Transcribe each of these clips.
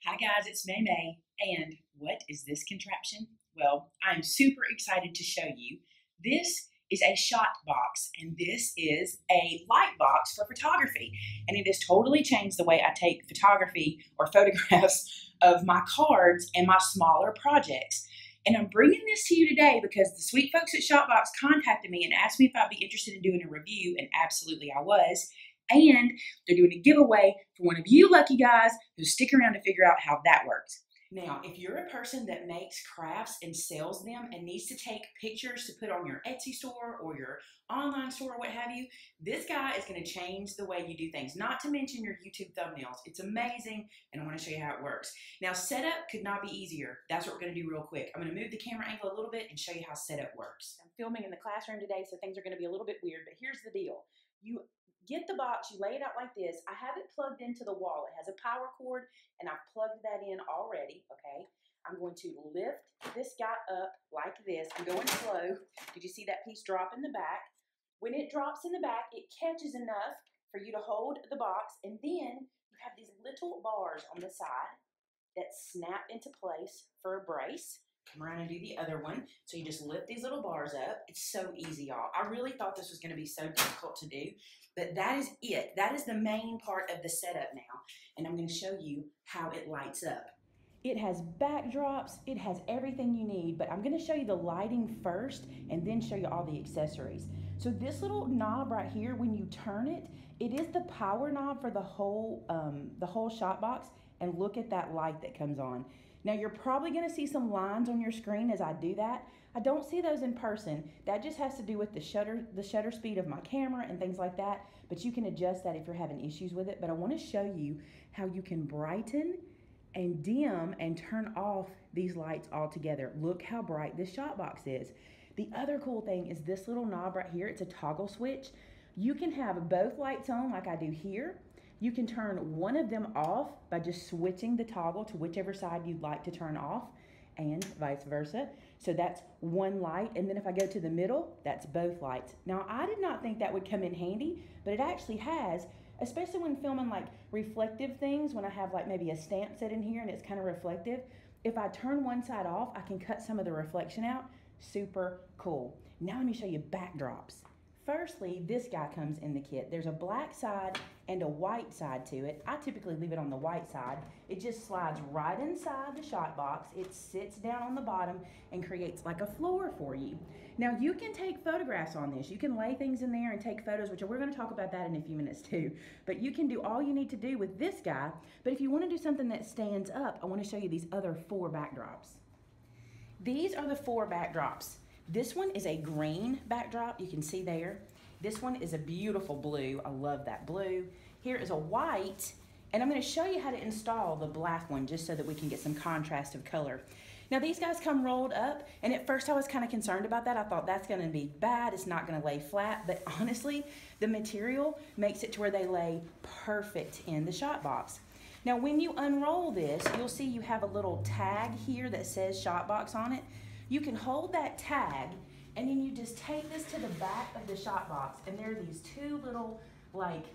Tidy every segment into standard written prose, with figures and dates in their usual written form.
Hi guys, it's Maymay, and what is this contraption? Well, I'm super excited to show you. This is a Shotbox, and this is a light box for photography, and it has totally changed the way I take photography or photographs of my cards and my smaller projects. And I'm bringing this to you today because the sweet folks at Shotbox contacted me and asked me if I'd be interested in doing a review, and absolutely I was. And they're doing a giveaway for one of you lucky guys who stick around to figure out how that works. Now, if you're a person that makes crafts and sells them and needs to take pictures to put on your Etsy store or your online store or what have you, this guy is going to change the way you do things, not to mention your YouTube thumbnails. It's amazing, and I want to show you how it works. Now, setup could not be easier. That's what we're going to do real quick. I'm going to move the camera angle a little bit and show you how setup works. I'm filming in the classroom today, so things are going to be a little bit weird, but here's the deal. You get the box, you lay it out like this. I have it plugged into the wall. It has a power cord, and I've plugged that in already, okay? I'm going to lift this guy up like this. I'm going slow. Did you see that piece drop in the back? When it drops in the back, it catches enough for you to hold the box, and then you have these little bars on the side that snap into place for a brace. Come around and do the other one. So you just lift these little bars up. It's so easy, y'all. I really thought this was going to be so difficult to do, but that is it. That is the main part of the setup now, and I'm going to show you how it lights up. It has backdrops, it has everything you need, but I'm going to show you the lighting first and then show you all the accessories. So this little knob right here, when you turn it, it is the power knob for the whole Shotbox, and look at that light that comes on. Now you're probably going to see some lines on your screen as I do that. I don't see those in person. That just has to do with the shutter speed of my camera and things like that, but you can adjust that if you're having issues with it. But I want to show you how you can brighten and dim and turn off these lights all together. Look how bright this Shotbox is. The other cool thing is this little knob right here. It's a toggle switch. You can have both lights on like I do here. You can turn one of them off by just switching the toggle to whichever side you'd like to turn off, and vice versa. So that's one light, and then if I go to the middle, that's both lights. Now, I did not think that would come in handy, but it actually has, especially when filming like reflective things, when I have like maybe a stamp set in here and it's kind of reflective. If I turn one side off, I can cut some of the reflection out. Super cool. Now let me show you backdrops. Firstly, this guy comes in the kit. There's a black side and a white side to it. I typically leave it on the white side. It just slides right inside the Shotbox. It sits down on the bottom and creates like a floor for you. Now you can take photographs on this. You can lay things in there and take photos, which we're going to talk about that in a few minutes too. But you can do all you need to do with this guy. But if you want to do something that stands up, I want to show you these other 4 backdrops. These are the 4 backdrops. This one is a green backdrop, you can see there. This one is a beautiful blue. I love that blue. Here is a white, and I'm going to show you how to install the black one just so that we can get some contrast of color. Now these guys come rolled up, and at first I was kind of concerned about that. I thought that's going to be bad, it's not going to lay flat, but honestly, the material makes it to where they lay perfect in the Shotbox. Now when you unroll this, you'll see you have a little tag here that says Shotbox on it. You can hold that tag, and then you just take this to the back of the Shotbox, and there are these 2 little like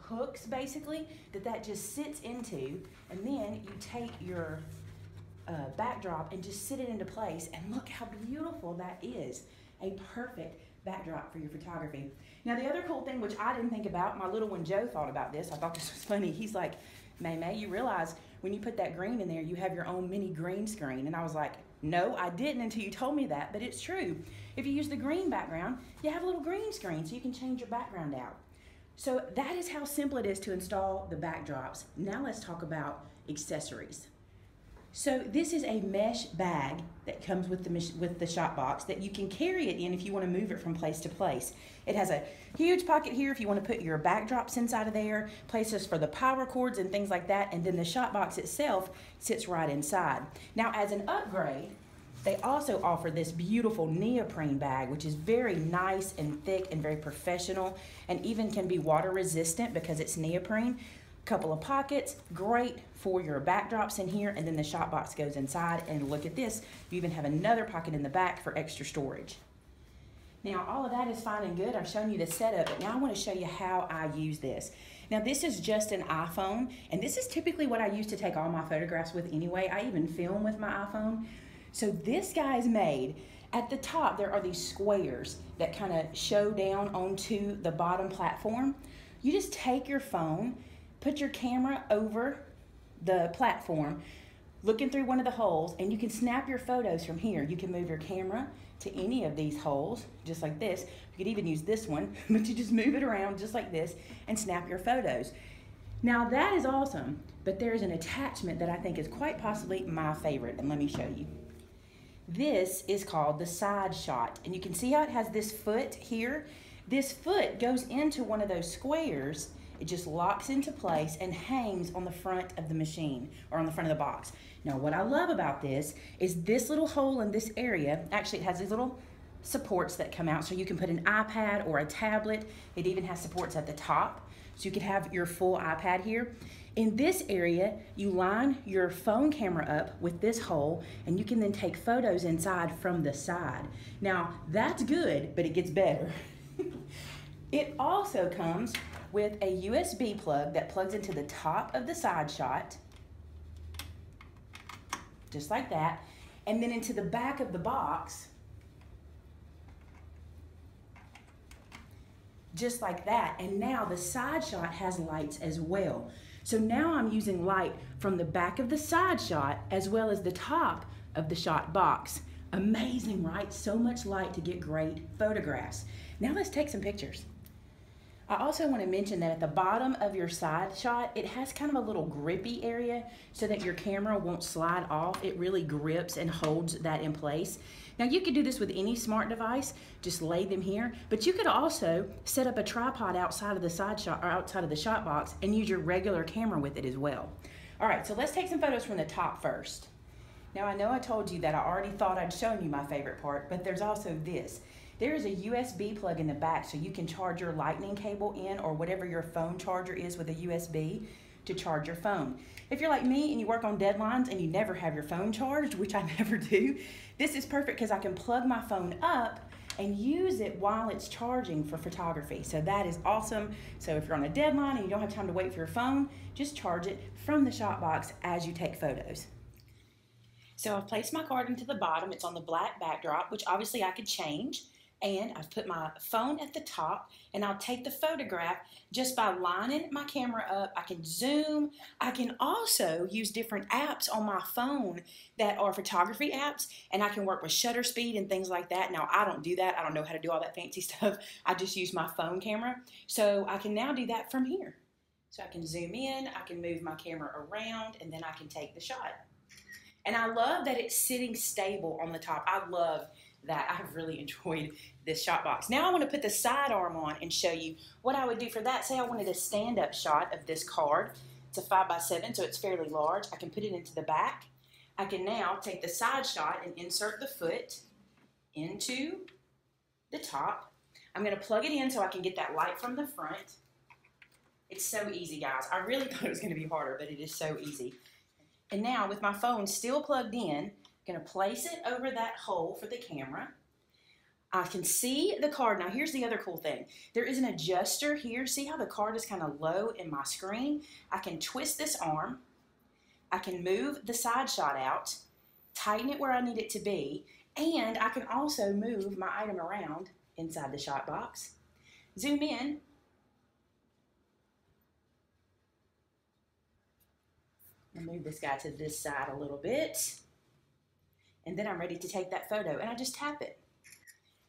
hooks basically that just sits into, and then you take your backdrop and just sit it into place, and look how beautiful that is. A perfect backdrop for your photography. Now the other cool thing, which I didn't think about, my little one Joe thought about this. I thought this was funny. He's like, Maymay, you realize when you put that green in there, you have your own mini green screen. And I was like, no, I didn't until you told me that, but it's true. If you use the green background, you have a little green screen so you can change your background out. So that is how simple it is to install the backdrops. Now let's talk about accessories. So this is a mesh bag that comes with the Shotbox that you can carry it in if you want to move it from place to place. It has a huge pocket here if you want to put your backdrops inside of there, places for the power cords and things like that, and then the Shotbox itself sits right inside. Now as an upgrade, they also offer this beautiful neoprene bag, which is very nice and thick and very professional, and even can be water resistant because it's neoprene. Couple of pockets, great for your backdrops in here, and then the Shotbox goes inside, and look at this, you even have another pocket in the back for extra storage. Now, all of that is fine and good. I've shown you the setup, but now I want to show you how I use this. Now, this is just an iPhone, and this is typically what I use to take all my photographs with anyway. I even film with my iPhone. So this guy is made. At the top, there are these squares that kind of show down onto the bottom platform. You just take your phone, put your camera over the platform, looking through one of the holes, and you can snap your photos from here. You can move your camera to any of these holes, just like this. You could even use this one, but you just move it around just like this and snap your photos. Now that is awesome, but there is an attachment that I think is quite possibly my favorite, and let me show you. This is called the side shot, and you can see how it has this foot here. This foot goes into one of those squares. It just locks into place and hangs on the front of the machine, or on the front of the box. Now, what I love about this is this little hole in this area, actually it has these little supports that come out, so you can put an iPad or a tablet. It even has supports at the top, so you could have your full iPad here. In this area, you line your phone camera up with this hole, and you can then take photos inside from the side. Now, that's good, but it gets better. It also comes with a USB plug that plugs into the top of the side shot, just like that, and then into the back of the box, just like that. And now the side shot has lights as well. So now I'm using light from the back of the side shot as well as the top of the shot box. Amazing, right? So much light to get great photographs. Now let's take some pictures. I also want to mention that at the bottom of your side shot, it has kind of a little grippy area so that your camera won't slide off. It really grips and holds that in place. Now you could do this with any smart device, just lay them here, but you could also set up a tripod outside of the side shot or outside of the shot box and use your regular camera with it as well. All right, so let's take some photos from the top first. Now I know I told you that I already thought I'd shown you my favorite part, but there's also this. There is a USB plug in the back so you can charge your lightning cable in or whatever your phone charger is with a USB to charge your phone. If you're like me and you work on deadlines and you never have your phone charged, which I never do, this is perfect because I can plug my phone up and use it while it's charging for photography. So that is awesome. So if you're on a deadline and you don't have time to wait for your phone, just charge it from the shot box as you take photos. So I've placed my card into the bottom. It's on the black backdrop, which obviously I could change. And I've put my phone at the top, and I'll take the photograph just by lining my camera up. I can zoom. I can also use different apps on my phone that are photography apps, and I can work with shutter speed and things like that. Now, I don't do that. I don't know how to do all that fancy stuff. I just use my phone camera. So I can now do that from here. So I can zoom in, I can move my camera around, and then I can take the shot. And I love that it's sitting stable on the top. I love that. I've really enjoyed this shot box. Now I want to put the sidearm on and show you what I would do for that. Say I wanted a stand-up shot of this card. It's a 5x7, so it's fairly large. I can put it into the back. I can now take the side shot and insert the foot into the top. I'm going to plug it in so I can get that light from the front. It's so easy, guys. I really thought it was going to be harder, but it is so easy. And now with my phone still plugged in, I'm going to place it over that hole for the camera. I can see the card. Now here's the other cool thing. There is an adjuster here. See how the card is kind of low in my screen? I can twist this arm. I can move the side shot out, tighten it where I need it to be, and I can also move my item around inside the shot box. Zoom in. I'll move this guy to this side a little bit. And then I'm ready to take that photo, and I just tap it.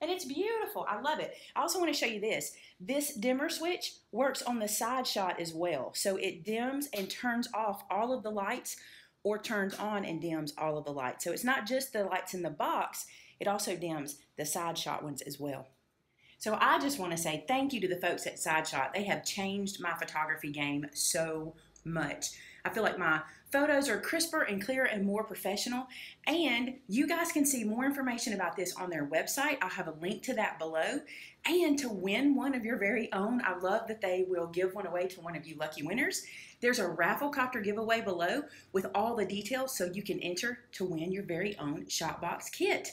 And it's beautiful. I love it. I also want to show you this. This dimmer switch works on the side shot as well. So it dims and turns off all of the lights or turns on and dims all of the lights. So it's not just the lights in the box, it also dims the side shot ones as well. So I just want to say thank you to the folks at Side Shot. They have changed my photography game so much. I feel like my photos are crisper and clearer and more professional. And you guys can see more information about this on their website. I'll have a link to that below. And to win one of your very own, I love that they will give one away to one of you lucky winners. There's a Rafflecopter giveaway below with all the details so you can enter to win your very own Shotbox kit.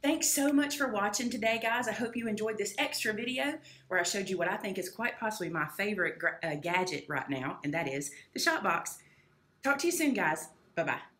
Thanks so much for watching today, guys. I hope you enjoyed this extra video where I showed you what I think is quite possibly my favorite gadget right now, and that is the Shotbox. Talk to you soon, guys. Bye-bye.